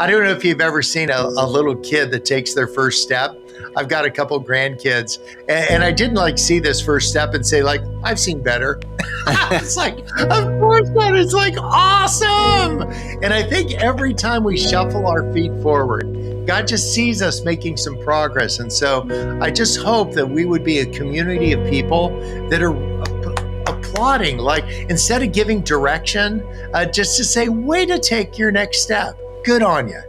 I don't know if you've ever seen a little kid that takes their first step. I've got a couple grandkids, and I didn't like see this first step and say like, I've seen better. It's like, of course not. It's like awesome. And I think every time we shuffle our feet forward, God just sees us making some progress. And so I just hope that we would be a community of people that are applauding, like instead of giving direction, just to say, way to take your next step. Good on you.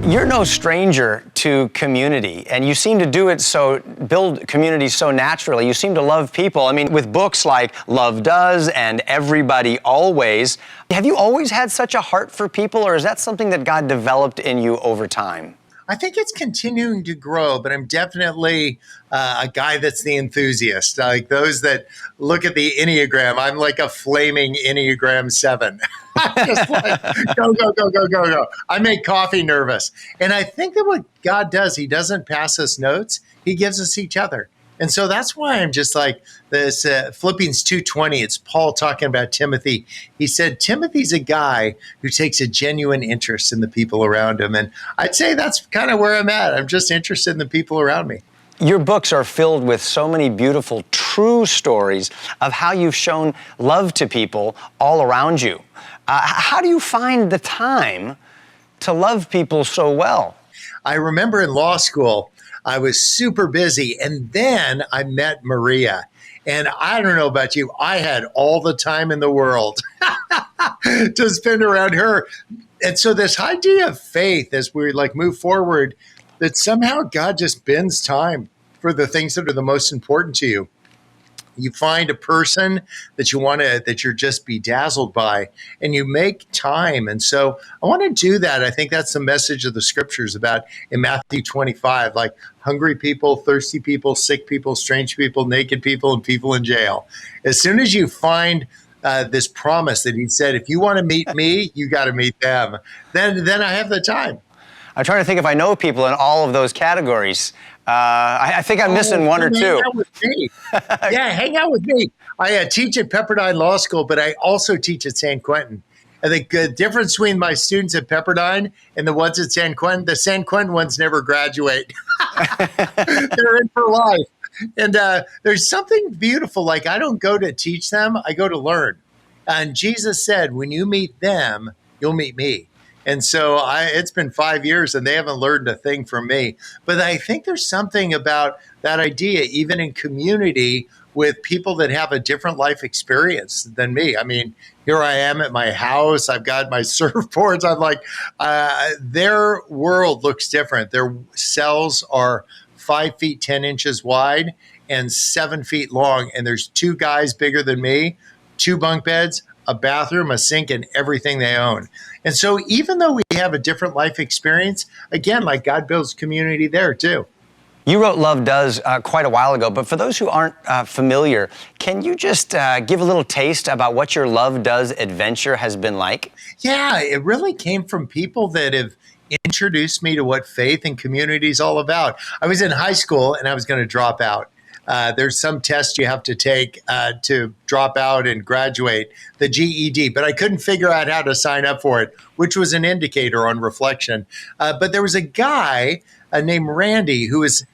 You're no stranger to community, and you seem to build community so naturally. You seem to love people. I mean, with books like Love Does and Everybody Always, have you always had such a heart for people, or is that something that God developed in you over time? I think it's continuing to grow, but I'm definitely a guy that's the enthusiast. Like those that look at the Enneagram, I'm like a flaming Enneagram 7. I'm just like, go, go, go, go, go, go. I make coffee nervous. And I think that what God does, he doesn't pass us notes. He gives us each other. And so that's why I'm just like this Philippians 2:20. It's Paul talking about Timothy. He said, Timothy's a guy who takes a genuine interest in the people around him. And I'd say that's kind of where I'm at. I'm just interested in the people around me. Your books are filled with so many beautiful, true stories of how you've shown love to people all around you. How do you find the time to love people so well? I remember in law school, I was super busy. And then I met Maria. And I don't know about you, I had all the time in the world to spend around her. And so this idea of faith as we like move forward, that somehow God just bends time for the things that are the most important to you. You find a person that you're just bedazzled by, and you make time. And so I want to do that. I think that's the message of the scriptures about in Matthew 25, like hungry people, thirsty people, sick people, strange people, naked people, and people in jail. As soon as you find this promise that he said, if you want to meet me, you got to meet them, then I have the time. I'm trying to think if I know people in all of those categories. I think I'm missing one or two. Hang out with me. Yeah, hang out with me. I teach at Pepperdine Law School, but I also teach at San Quentin. I think the difference between my students at Pepperdine and the ones at San Quentin, the San Quentin ones never graduate. They're in for life. And there's something beautiful. Like I don't go to teach them, I go to learn. And Jesus said, when you meet them, you'll meet me. And so it's been 5 years and they haven't learned a thing from me. But I think there's something about that idea, even in community with people that have a different life experience than me. I mean, here I am at my house. I've got my surfboards. I'm like, their world looks different. Their cells are 5 feet, 10 inches wide and 7 feet long. And there's 2 guys bigger than me, 2 bunk beds, a bathroom, a sink, and everything they own. And so even though we have a different life experience, again, like God builds community there too. You wrote Love Does quite a while ago, but for those who aren't familiar, can you just give a little taste about what your Love Does adventure has been like? Yeah, it really came from people that have introduced me to what faith and community is all about. I was in high school and I was going to drop out. There's some test you have to take to drop out and graduate, the GED, but I couldn't figure out how to sign up for it, which was an indicator on reflection. But there was a guy named Randy who was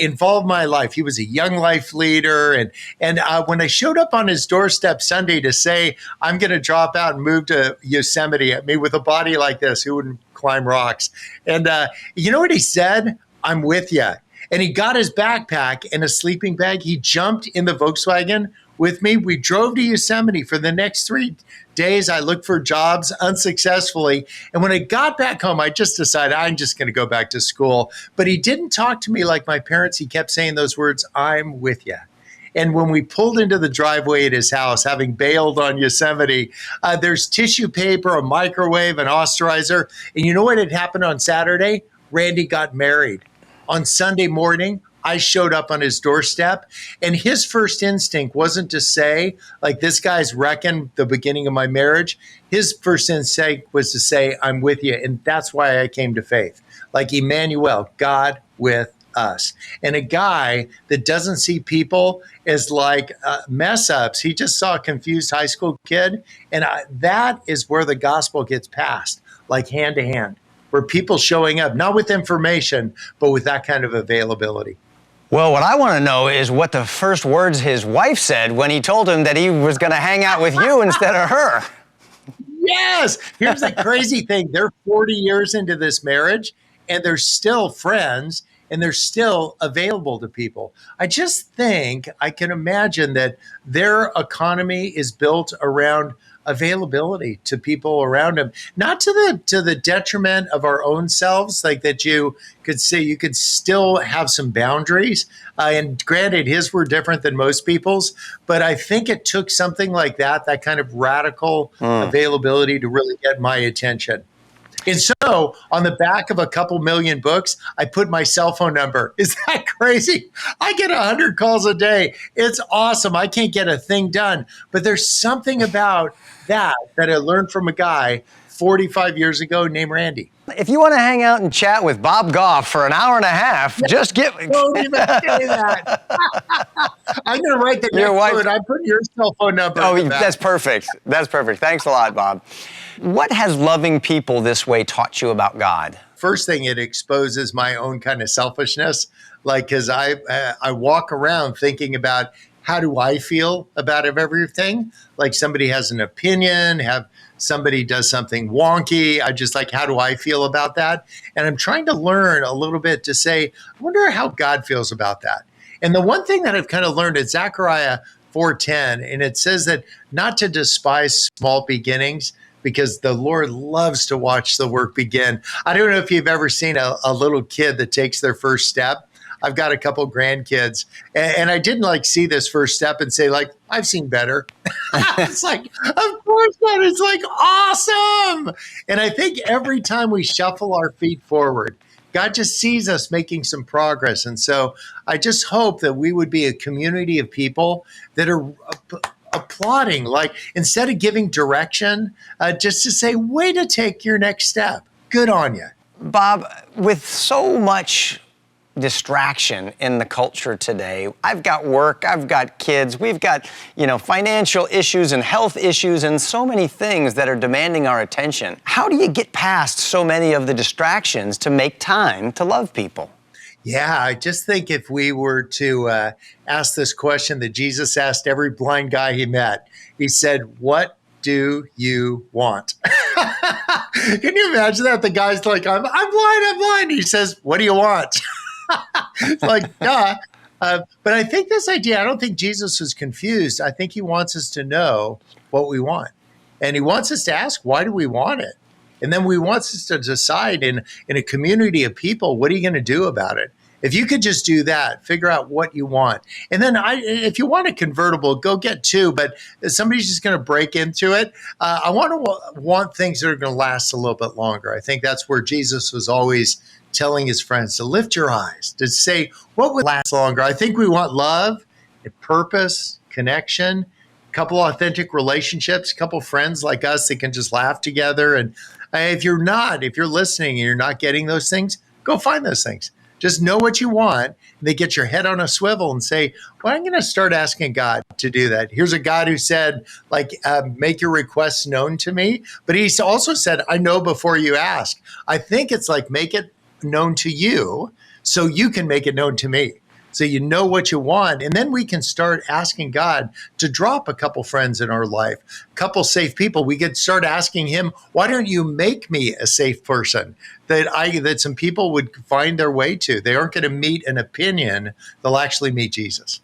involved in my life. He was a young life leader. And when I showed up on his doorstep Sunday to say, I'm going to drop out and move to Yosemite, I mean, with a body like this, who wouldn't climb rocks? And you know what he said? I'm with you. And he got his backpack and a sleeping bag. He jumped in the Volkswagen with me. We drove to Yosemite for the next 3 days. I looked for jobs unsuccessfully. And when I got back home, I just decided I'm just going to go back to school. But he didn't talk to me like my parents. He kept saying those words, I'm with you. And when we pulled into the driveway at his house, having bailed on Yosemite, there's tissue paper, a microwave, an osterizer. And you know what had happened on Saturday? Randy got married. On Sunday morning, I showed up on his doorstep, and his first instinct wasn't to say, like, this guy's wrecking the beginning of my marriage. His first instinct was to say, I'm with you. And that's why I came to faith. Like Emmanuel, God with us. And a guy that doesn't see people as like mess ups, he just saw a confused high school kid. And that is where the gospel gets passed, like hand to hand, where people showing up, not with information, but with that kind of availability. Well, what I want to know is what the first words his wife said when he told him that he was going to hang out with you instead of her. Yes. Here's the crazy thing. They're 40 years into this marriage and they're still friends and they're still available to people. I just think I can imagine that their economy is built around availability to people around them, not to the detriment of our own selves, like that you could say you could still have some boundaries. And granted, his were different than most people's, but I think it took something like that kind of radical availability to really get my attention. And so on the back of a couple million books, I put my cell phone number. Is that crazy? I get 100 calls a day. It's awesome. I can't get a thing done. But there's something about that I learned from a guy 45 years ago named Randy. If you want to hang out and chat with Bob Goff for an hour and a half, just get... Don't even say that. I'm going to write the Your next wife... word. I put your cell phone number. Oh, that's perfect. That's perfect. Thanks a lot, Bob. What has loving people this way taught you about God? First thing, it exposes my own kind of selfishness. Like, because I walk around thinking about how do I feel about everything? Like somebody has an opinion, have somebody does something wonky. I just like, how do I feel about that? And I'm trying to learn a little bit to say, I wonder how God feels about that. And the one thing that I've kind of learned is Zechariah 4:10, and it says that not to despise small beginnings, because the Lord loves to watch the work begin. I don't know if you've ever seen a little kid that takes their first step. I've got a couple grandkids, and I didn't like see this first step and say like, I've seen better. It's like, of course not. It's like awesome. And I think every time we shuffle our feet forward, God just sees us making some progress. And so I just hope that we would be a community of people that are applauding, like instead of giving direction, just to say, way to take your next step. Good on you. Bob, with so much distraction in the culture today, I've got work, I've got kids, we've got, financial issues and health issues and so many things that are demanding our attention. How do you get past so many of the distractions to make time to love people? Yeah, I just think if we were to ask this question that Jesus asked every blind guy he met, he said, what do you want? Can you imagine that? The guy's like, I'm blind. He says, what do you want? It's like, duh. But I think this idea, I don't think Jesus was confused. I think he wants us to know what we want. And he wants us to ask, why do we want it? And then we want us to decide in a community of people, what are you going to do about it? If you could just do that, figure out what you want. And then if you want a convertible, go get two. But if somebody's just going to break into it, I want things that are going to last a little bit longer. I think that's where Jesus was always telling his friends to lift your eyes, to say what would last longer. I think we want love, purpose, connection, a couple authentic relationships, a couple friends like us that can just laugh together. And if you're listening and you're not getting those things, go find those things. Just know what you want. And they get your head on a swivel and say, well, I'm going to start asking God to do that. Here's a God who said, make your requests known to me. But he also said, I know before you ask. I think it's like, make it known to you so you can make it known to me. So you know what you want. And then we can start asking God to drop a couple friends in our life, a couple safe people. We could start asking him, why don't you make me a safe person that some people would find their way to? They aren't going to meet an opinion. They'll actually meet Jesus.